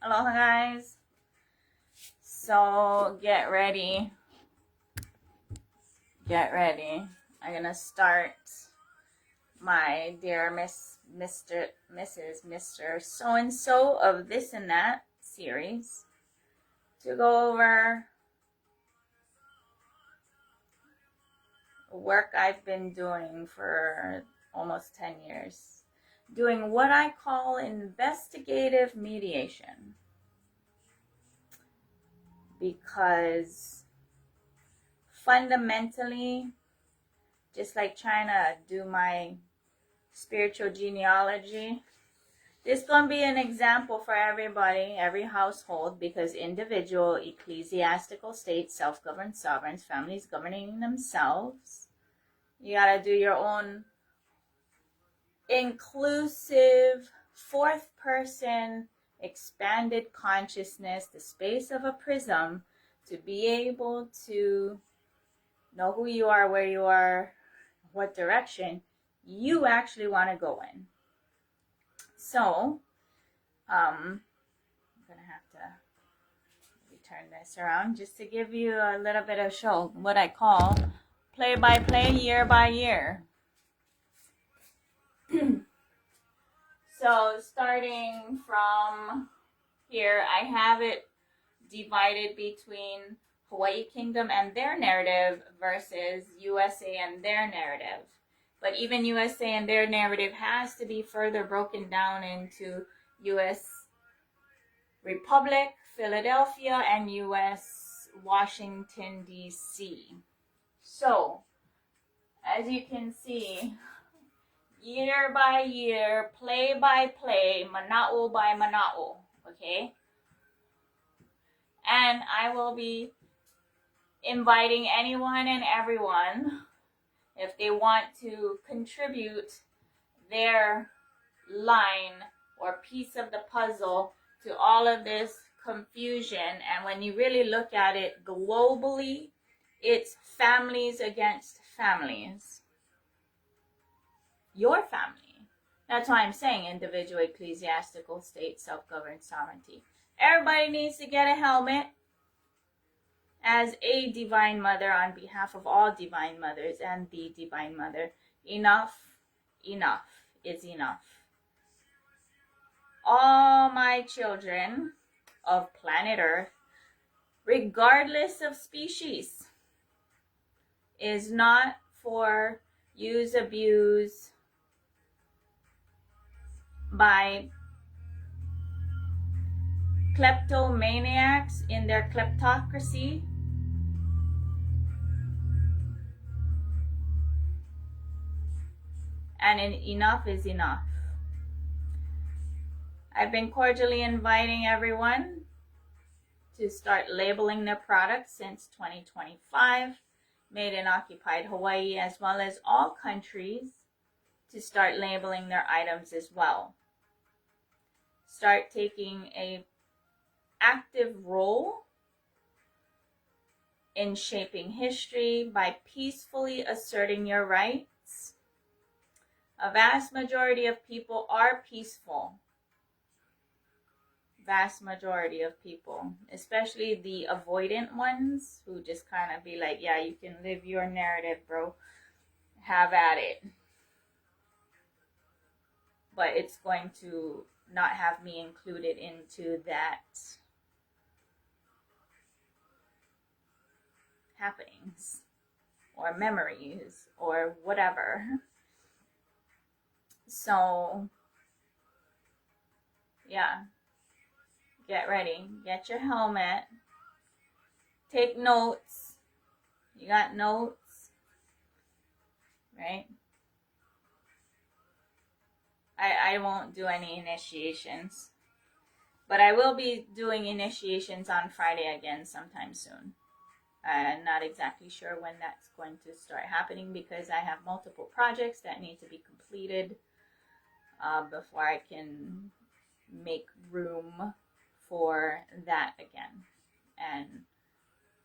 Aloha guys. So get ready. I'm gonna start my dear Mr. So-and-so of this and that series to go over work I've been doing for almost 10 years. Doing what I call investigative mediation. Because fundamentally, just like trying to do my spiritual genealogy, this is going to be an example for everybody, every household, because individual, ecclesiastical states, self-governed sovereigns, families governing themselves. You got to do your own inclusive, fourth person, expanded consciousness, the space of a prism, to be able to know who you are, where you are, what direction you actually want to go in. So, I'm gonna have to turn this around just to give you a little bit of show, what I call play by play, year by year. So starting from here, I have it divided between Hawaii Kingdom and their narrative versus USA and their narrative. But even USA and their narrative has to be further broken down into US Republic, Philadelphia, and US Washington, D.C. So, as you can see, year by year, play by play, MANAO by MANAO, okay? And I will be inviting anyone and everyone, if they want to contribute their line or piece of the puzzle to all of this confusion. And when you really look at it globally, it's families against families. Your family. That's why I'm saying individual, ecclesiastical, state, self-governed sovereignty. Everybody needs to get a helmet as a divine mother on behalf of all divine mothers and the divine mother. Enough is enough. All my children of planet Earth, regardless of species, is not for use, abuse by kleptomaniacs in their kleptocracy. And enough is enough. I've been cordially inviting everyone to start labeling their products since 2025, made in occupied Hawaii, as well as all countries, to start labeling their items as well. Start taking an active role in shaping history by peacefully asserting your rights. A vast majority of people are peaceful. Vast majority of people, especially the avoidant ones who just kind of be like, yeah, you can live your narrative, bro. Have at it. But it's going to not have me included into that happenings or memories or whatever. So, yeah. Get ready. Get your helmet. Take notes. You got notes? Right? I won't do any initiations. But I will be doing initiations on Friday again sometime soon. I'm not exactly sure when that's going to start happening because I have multiple projects that need to be completed before I can make room for that again, and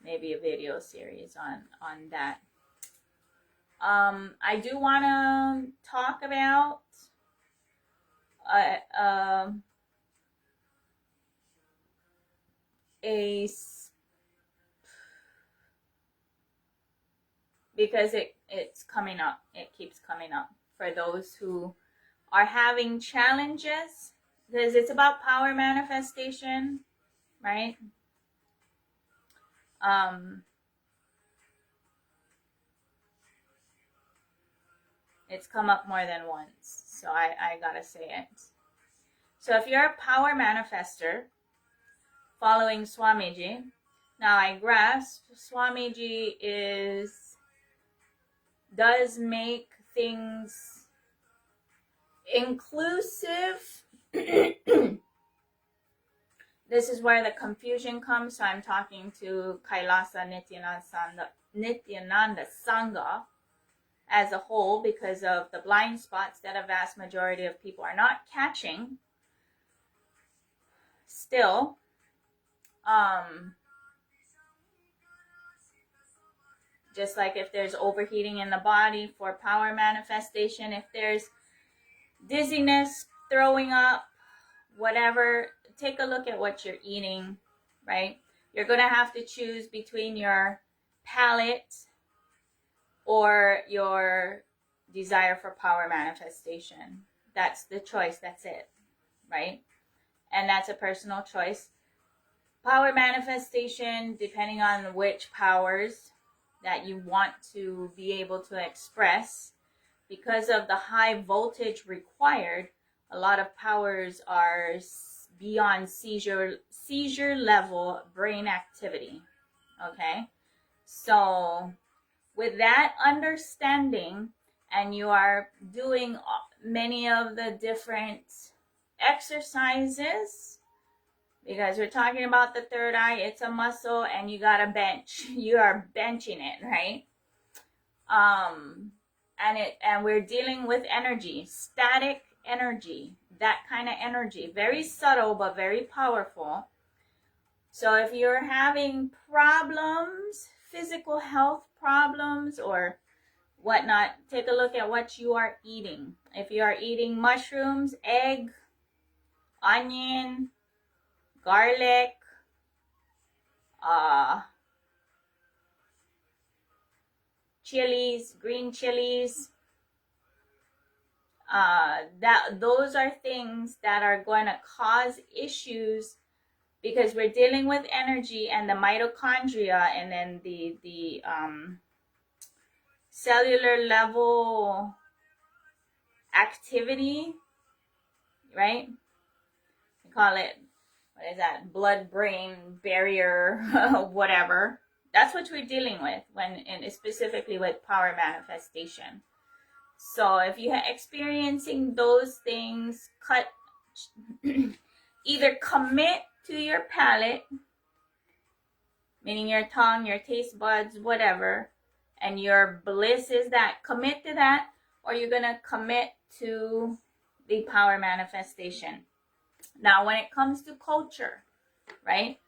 maybe a video series on that. I do want to talk about because it's coming up. It keeps coming up for those who are having challenges, because it's about power manifestation, right? It's come up more than once, so I gotta say it. So if you're a power manifester following Swamiji, now I grasp Swamiji does make things inclusive. This is where the confusion comes. So I'm talking to Kailasa Nityananda Sangha as a whole, because of the blind spots that a vast majority of people are not catching. Still, just like if there's overheating in the body for power manifestation, if there's dizziness, throwing up, whatever, take a look at what you're eating, right? You're going to have to choose between your palate or your desire for power manifestation. That's the choice. That's it, right? And that's a personal choice. Power manifestation, depending on which powers that you want to be able to express, because of the high voltage required, a lot of powers are beyond seizure level brain activity. Okay, so with that understanding, and you are doing many of the different exercises, because we're talking about the third eye, it's a muscle, and you gotta bench. You are benching it, right? And we're dealing with energy, static energy, that kind of energy, very subtle but very powerful. So if you're having problems, physical health problems or whatnot, take a look at what you are eating. If you are eating mushrooms, egg, onion, garlic, chilies, green chilies, those are things that are going to cause issues, because we're dealing with energy and the mitochondria, and then the cellular level activity, right? We call it, what is that, blood-brain barrier, whatever. That's what we're dealing with and specifically with power manifestation. So if you're experiencing those things, either commit to your palate, meaning your tongue, your taste buds, whatever, and your bliss is that, commit to that, or you're going to commit to the power manifestation. Now, when it comes to culture, right?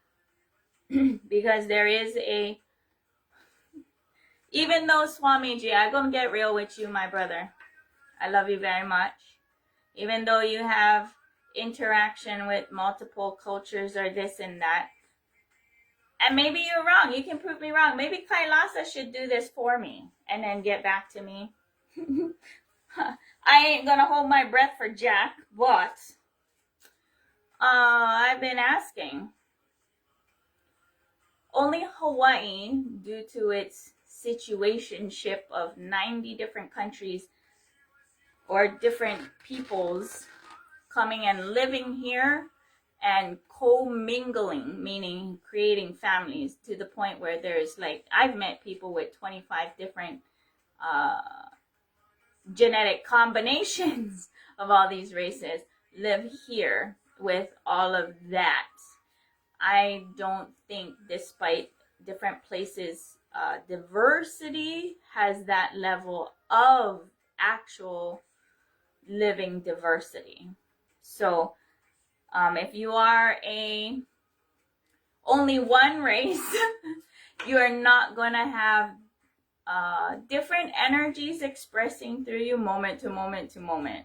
Because there is even though Swamiji, I'm going to get real with you, my brother. I love you very much. Even though you have interaction with multiple cultures or this and that, and maybe you're wrong, you can prove me wrong. Maybe Kailasa should do this for me and then get back to me. I ain't going to hold my breath for Jack, but I've been asking. Only Hawaii, due to its situationship of 90 different countries or different peoples coming and living here and co-mingling, meaning creating families, to the point where there's I've met people with 25 different genetic combinations of all these races live here with all of that. I don't think, despite different places, diversity has that level of actual living diversity. So if you are only one race, you are not going to have different energies expressing through you moment to moment to moment.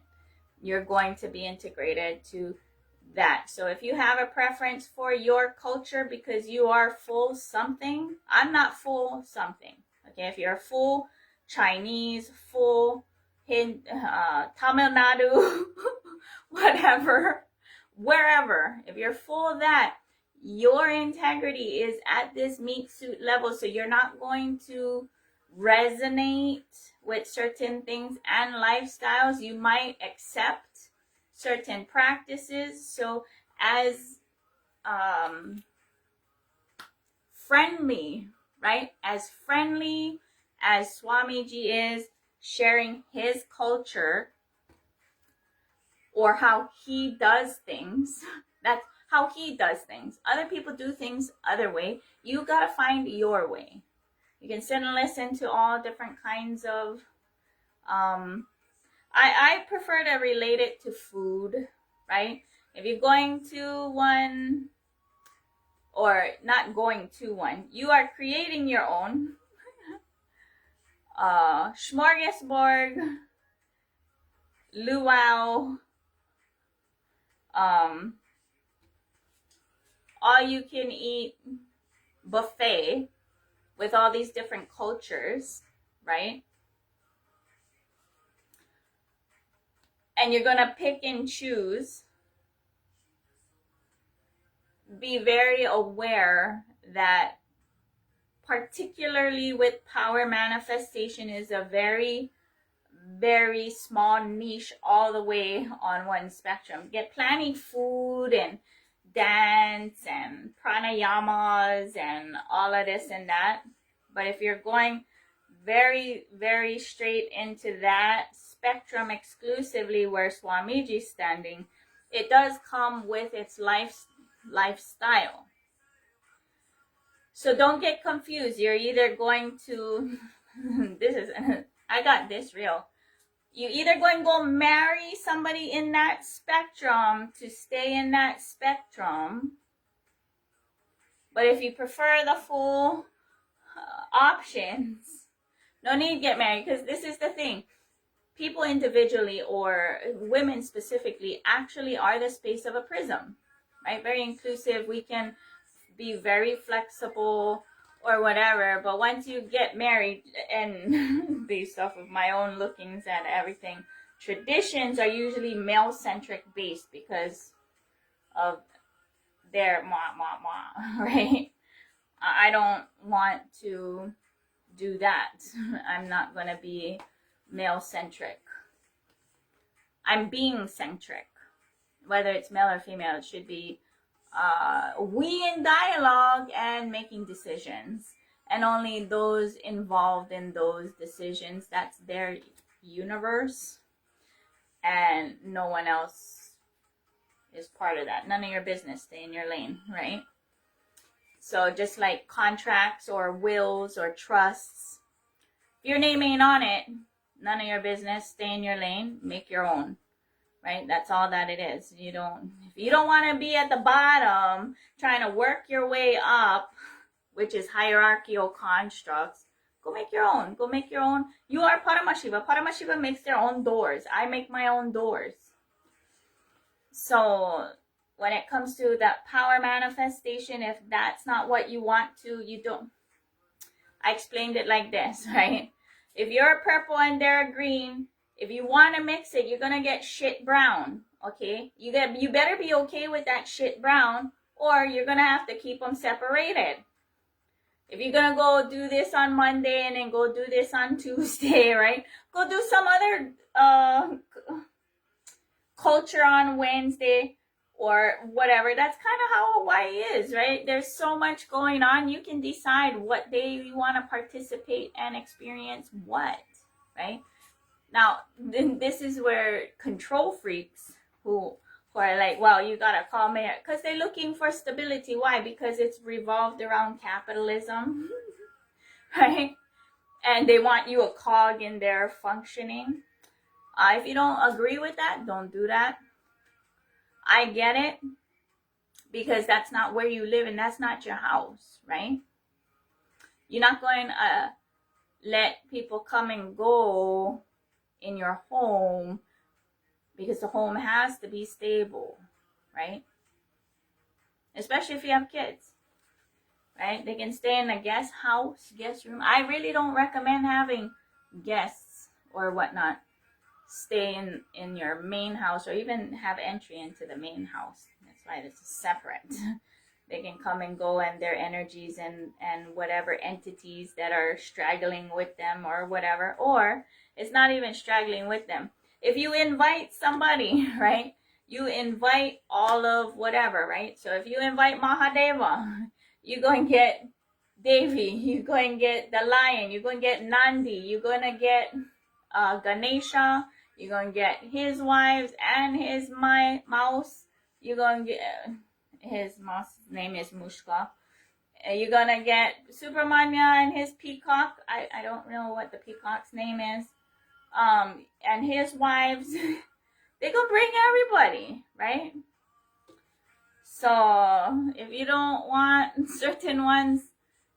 You're going to be integrated to that. So if you have a preference for your culture because you are full something, I'm not full something. Okay, if you're full Chinese, full Tamil Nadu, whatever, wherever, if you're full of that, your integrity is at this meat suit level. So you're not going to resonate with certain things and lifestyles. You might accept certain practices. So as friendly, right? As friendly as Swamiji is sharing his culture or how he does things, that's how he does things. Other people do things other way. You gotta find your way. You can sit and listen to all different kinds of I prefer to relate it to food, right? If you're going to one, or not going to one, you are creating your own smorgasbord, luau, all you can eat buffet with all these different cultures, right? And you're gonna pick and choose. Be very aware that particularly with power manifestation is a very, very small niche all the way on one spectrum. Get plenty food and dance and pranayamas and all of this and that. But if you're going very, very straight into that spectrum exclusively where Swamiji's standing, it does come with its lifestyle. So don't get confused. You're either going to, I got this real. You either going to go marry somebody in that spectrum to stay in that spectrum. But if you prefer the full options, no need to get married, because this is the thing. People individually or women specifically actually are the space of a prism, right? Very inclusive. We can be very flexible or whatever, but once you get married, and based off of my own lookings and everything, traditions are usually male-centric based because of their right? I don't want to do that. I'm not going to be male-centric. I'm being-centric. Whether it's male or female, it should be we in dialogue and making decisions, and only those involved in those decisions, that's their universe, and no one else is part of that. None of your business. Stay in your lane, right? So just like contracts or wills or trusts, if your name ain't on it, none of your business. Stay in your lane. Make your own. Right? That's all that it is. If you don't want to be at the bottom trying to work your way up, which is hierarchical constructs, go make your own. Go make your own. You are Paramashiva. Paramashiva makes their own doors. I make my own doors. So when it comes to that power manifestation, if that's not what you want to, you don't. I explained it like this, right? If you're purple and they're green, if you want to mix it, you're going to get shit brown, okay? You better be okay with that shit brown, or you're going to have to keep them separated. If you're going to go do this on Monday and then go do this on Tuesday, right? Go do some other culture on Wednesday or whatever. That's kind of how Hawaii is, right? There's so much going on. You can decide what day you want to participate and experience what, right? Now, this is where control freaks who are like, well, you gotta call me, because they're looking for stability. Why? Because it's revolved around capitalism, right? And they want you a cog in their functioning. If you don't agree with that, don't do that. I get it, because that's not where you live and that's not your house, right? You're not going to let people come and go in your home, because the home has to be stable. right? Especially if you have kids, right? They can stay in a guest house, guest room. I really don't recommend having guests or whatnot stay in your main house, or even have entry into the main house. That's why this is separate. They can come and go, and their energies and whatever entities that are straggling with them or whatever, or it's not even straggling with them. If you invite somebody, right, you invite all of whatever, right? So if you invite Mahadeva, you're going to get Devi, you're going to get the lion, you're going to get Nandi, you're going to get Ganesha, you're going to get his wives and his mouse, you're going to get... his mouse name is Mushka. You're gonna get Subramanya and his peacock. I don't know what the peacock's name is. And his wives. They gonna bring everybody, right? So if you don't want certain ones,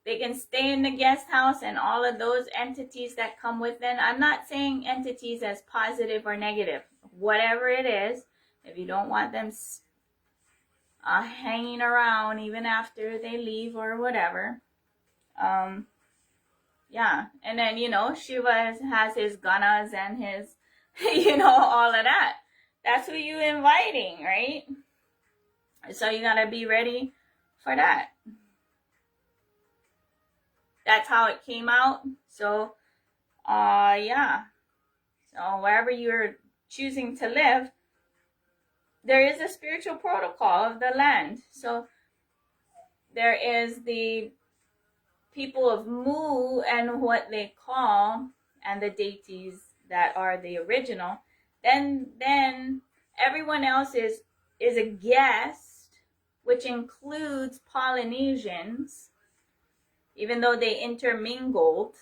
they can stay in the guest house, and all of those entities that come with them. I'm not saying entities as positive or negative. Whatever it is, if you don't want them hanging around even after they leave or whatever. Yeah. And then, Shiva has his ganas and his, all of that. That's who you inviting, right? So you gotta be ready for that. That's how it came out. So, yeah. So wherever you're choosing to live, there is a spiritual protocol of the land. So there is the people of Mu and what they call, and the deities that are the original. Then everyone else is a guest, which includes Polynesians, even though they intermingled.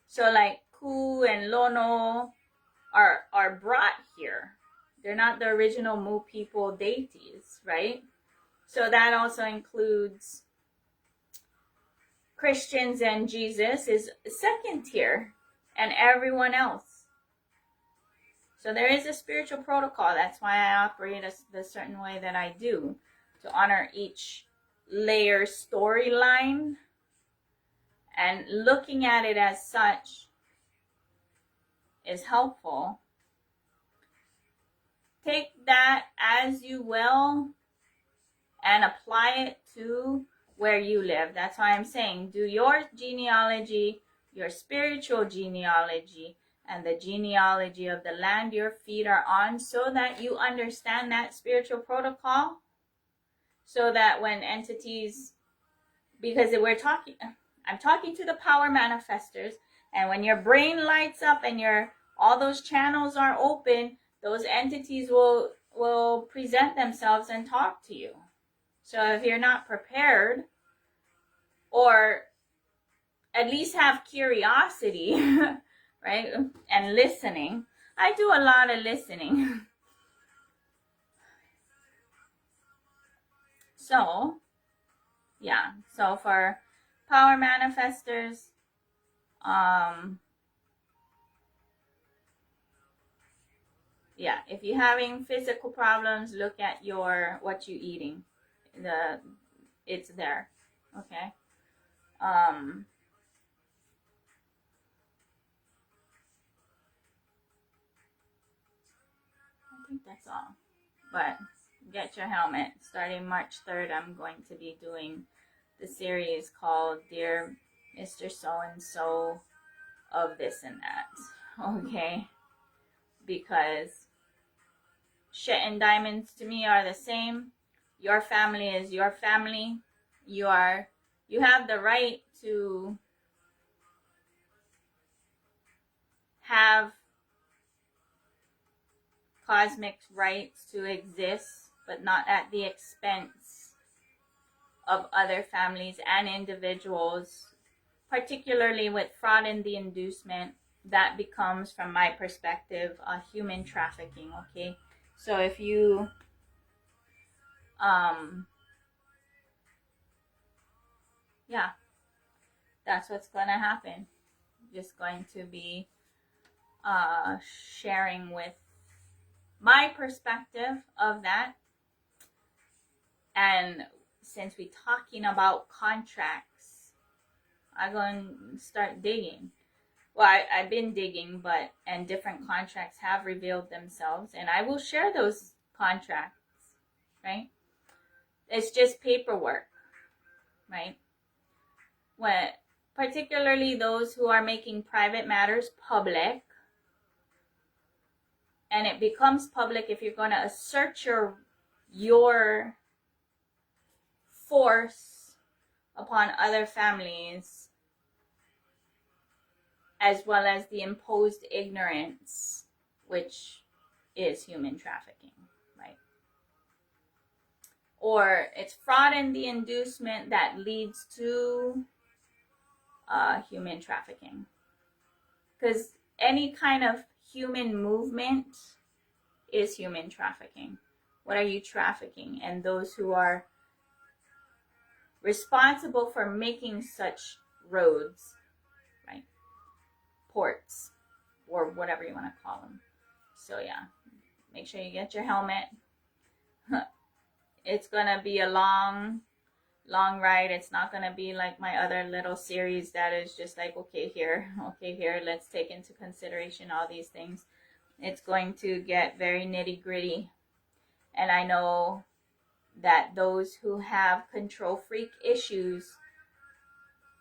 So like Ku and Lono are brought here. They're not the original Mu people deities, right? So that also includes Christians, and Jesus is second tier, and everyone else. So there is a spiritual protocol. That's why I operate the certain way that I do, to honor each layer storyline, and looking at it as such is helpful. Take that as you will and apply it to where you live. That's why I'm saying do your genealogy, your spiritual genealogy, and the genealogy of the land your feet are on, so that you understand that spiritual protocol, so that when entities, because I'm talking to the power manifestors, and when your brain lights up and all those channels are open, those entities will present themselves and talk to you. So if you're not prepared, or at least have curiosity, right, and listening. I do a lot of listening. So, yeah. So for power manifestors, yeah, if you're having physical problems, look at what you're eating. It's there. Okay. I think that's all. But get your helmet. Starting March 3rd, I'm going to be doing the series called Dear Mr. So-and-so of this and that. Okay? Because shit and diamonds to me are the same. Your family is your family. You have the right to have cosmic rights to exist, but not at the expense of other families and individuals, particularly with fraud and the inducement. That becomes, from my perspective, human trafficking. Okay, so if you yeah, that's what's going to happen. Just going to be sharing with my perspective of that. And since we're talking about contracts, I'm going to start digging. Well, I've been digging, and different contracts have revealed themselves, and I will share those contracts, right? It's just paperwork, right? When, particularly those who are making private matters public, and it becomes public if you're going to assert your force upon other families, as well as the imposed ignorance, which is human trafficking, right? Or it's fraud and the inducement that leads to human trafficking. Because any kind of human movement is human trafficking. What are you trafficking? And those who are responsible for making such roads, right? Ports, or whatever you want to call them. So yeah, make sure you get your helmet. It's gonna be a long ride. It's not gonna be like my other little series that is just like, okay, here, let's take into consideration all these things. It's going to get very nitty gritty. And I know that those who have control freak issues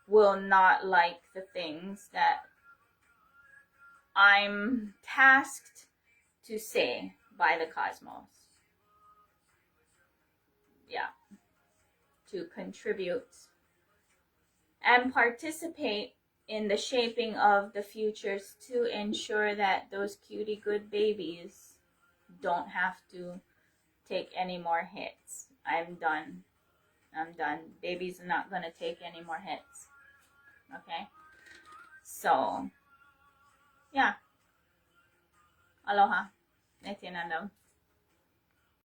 will not like the things that I'm tasked to say by the cosmos. Yeah. To contribute and participate in the shaping of the futures to ensure that those cutie good babies don't have to take any more hits. I'm done. Babies are not going to take any more hits. Okay? So, yeah. Aloha. Netinandam.